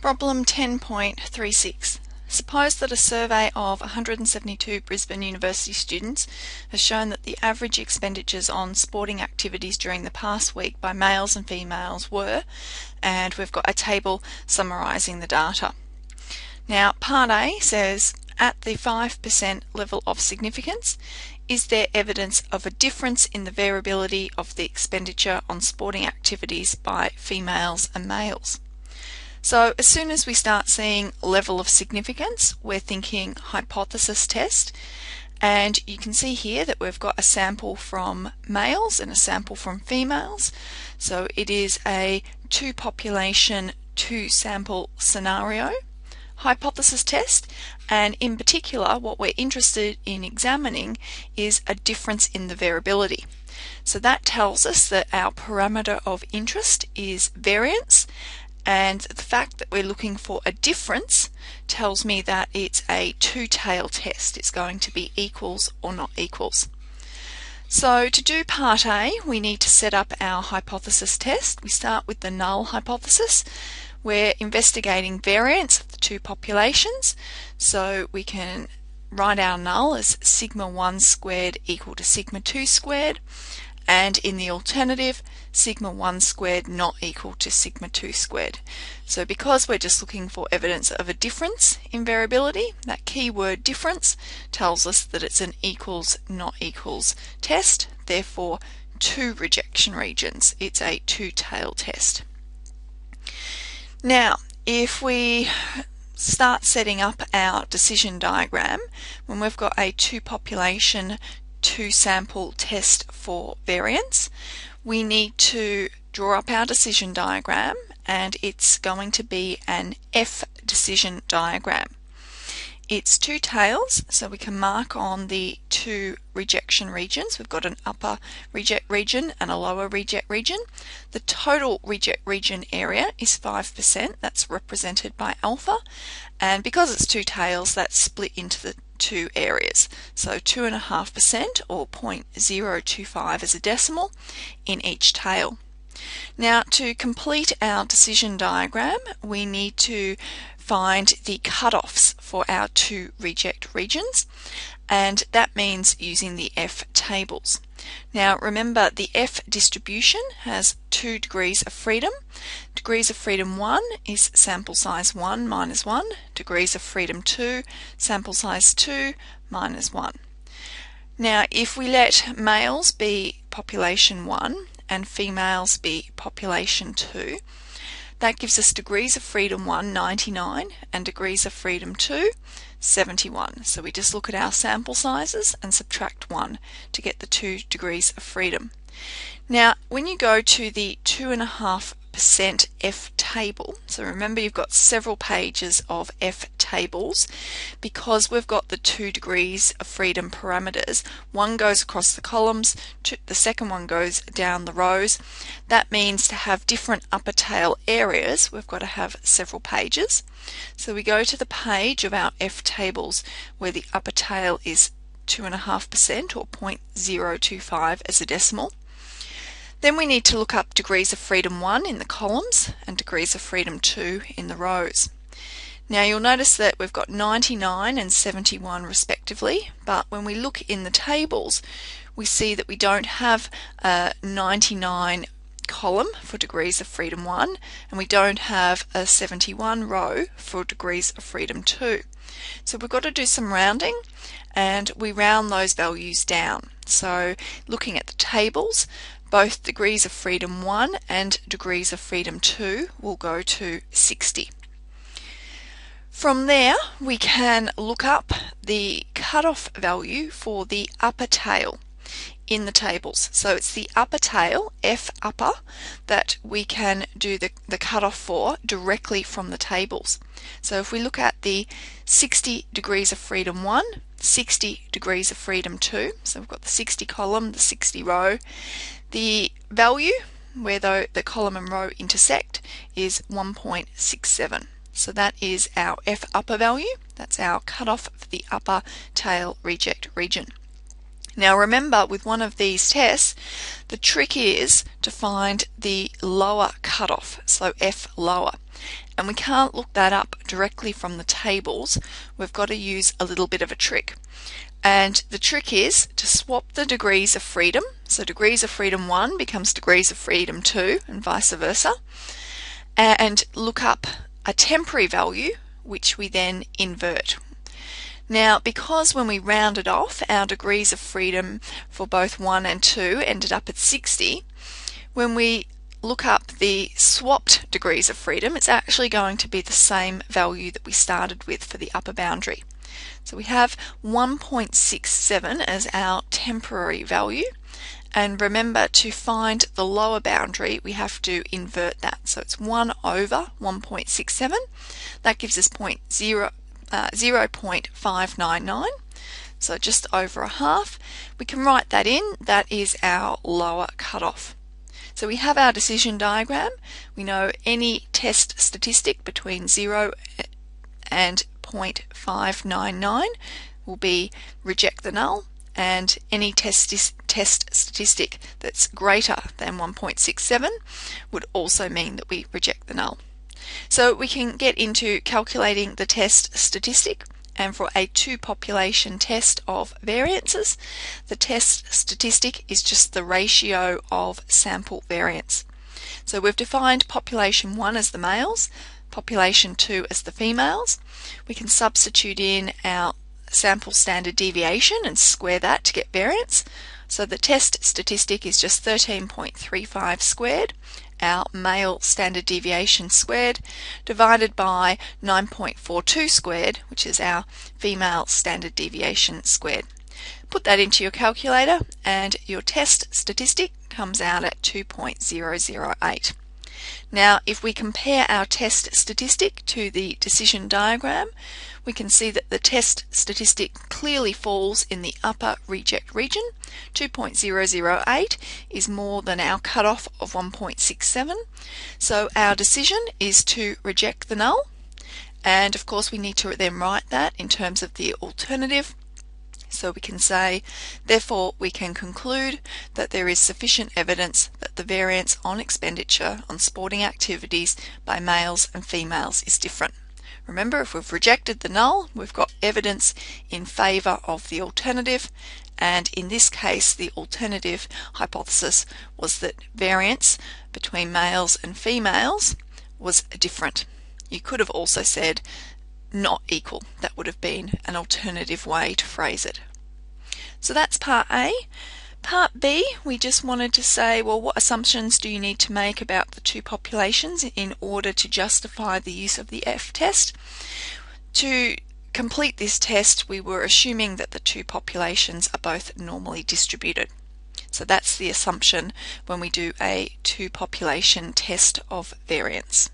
Problem 10.36. Suppose that a survey of 172 Brisbane University students has shown that the average expenditures on sporting activities during the past week by males and females were, and we've got a table summarising the data. Now, Part A says, at the 5% level of significance, is there evidence of a difference in the variability of the expenditure on sporting activities by females and males? So as soon as we start seeing level of significance, we're thinking hypothesis test, and you can see here that we've got a sample from males and a sample from females. So it is a two population, two sample scenario hypothesis test, and in particular what we're interested in examining is a difference in the variability. So that tells us that our parameter of interest is variance, and the fact that we're looking for a difference tells me that it's a two-tailed test. It's going to be equals or not equals. So to do Part A, we need to set up our hypothesis test. We start with the null hypothesis. We're investigating variance of the two populations, so we can write our null as sigma 1 squared equal to sigma 2 squared, and in the alternative, sigma 1 squared not equal to sigma 2 squared. So because we're just looking for evidence of a difference in variability, that keyword difference tells us that it's an equals not equals test, therefore two rejection regions. It's a two-tailed test. Now, if we start setting up our decision diagram, when we've got a two population, two sample test for variance, we need to draw up our decision diagram, and it's going to be an F decision diagram. It's two tails, so we can mark on the two rejection regions. We've got an upper reject region and a lower reject region. The total reject region area is 5%. That's represented by alpha, and because it's two tails, that's split into the two areas. So 2.5% or 0.025 as a decimal in each tail. Now, to complete our decision diagram, we need to find the cutoffs for our two reject regions, and that means using the F tables. Now remember, the F distribution has 2 degrees of freedom. Degrees of freedom 1 is sample size 1 minus 1. Degrees of freedom 2, sample size 2 minus 1. Now if we let males be population 1 and females be population 2, that gives us degrees of freedom 1, 99, and degrees of freedom 2, 71. So we just look at our sample sizes and subtract 1 to get the 2 degrees of freedom. Now, when you go to the 2.5% F table, so remember you've got several pages of F tables, because we've got the 2 degrees of freedom parameters. One goes across the columns, the second one goes down the rows. That means to have different upper tail areas, we've got to have several pages. So we go to the page of our F tables where the upper tail is 2.5% or 0.025 as a decimal. Then we need to look up degrees of freedom 1 in the columns and degrees of freedom 2 in the rows. Now you'll notice that we've got 99 and 71 respectively, but when we look in the tables, we see that we don't have a 99 column for degrees of freedom 1, and we don't have a 71 row for degrees of freedom 2. So we've got to do some rounding, and we round those values down. So looking at the tables, both degrees of freedom 1 and degrees of freedom 2 will go to 60. From there, we can look up the cutoff value for the upper tail in the tables. So it's the upper tail, F upper, that we can do the cutoff for directly from the tables. So if we look at the 60 degrees of freedom 1, 60 degrees of freedom 2, so we've got the 60 column, the 60 row, the value where the column and row intersect is 1.67. So that is our F upper value. That's our cutoff for the upper tail reject region. Now remember, with one of these tests, the trick is to find the lower cutoff, so F lower. and we can't look that up directly from the tables. We've got to use a little bit of a trick. And the trick is to swap the degrees of freedom. So degrees of freedom 1 becomes degrees of freedom 2 and vice versa. And look up a temporary value, which we then invert. Now, because when we rounded off, our degrees of freedom for both 1 and 2 ended up at 60, when we look up the swapped degrees of freedom, it's actually going to be the same value that we started with for the upper boundary. So we have 1.67 as our temporary value, and remember, to find the lower boundary we have to invert that. So it's 1 over 1.67. That gives us 0.599, so just over a half. We can write that in. That is our lower cutoff. So we have our decision diagram. We know any test statistic between 0 and 0.599 will be reject the null, and any test statistic that's greater than 1.67 would also mean that we reject the null. So we can get into calculating the test statistic, and for a two population test of variances, the test statistic is just the ratio of sample variance. So we've defined population 1 as the males, population 2 as the females. We can substitute in our sample standard deviation and square that to get variance. So the test statistic is just 13.35 squared, our male standard deviation squared, divided by 9.42 squared, which is our female standard deviation squared. Put that into your calculator and your test statistic comes out at 2.008. Now, if we compare our test statistic to the decision diagram, we can see that the test statistic clearly falls in the upper reject region. 2.008 is more than our cutoff of 1.67. So our decision is to reject the null. And of course we need to then write that in terms of the alternative. So we can say, therefore we can conclude that there is sufficient evidence that the variance on expenditure on sporting activities by males and females is different. Remember, if we've rejected the null, we've got evidence in favour of the alternative, and in this case the alternative hypothesis was that variance between males and females was different. You could have also said not equal. That would have been an alternative way to phrase it. So that's part A. Part B, we just wanted to say, well, what assumptions do you need to make about the two populations in order to justify the use of the F test? To complete this test, we were assuming that the two populations are both normally distributed. So that's the assumption when we do a two population test of variance.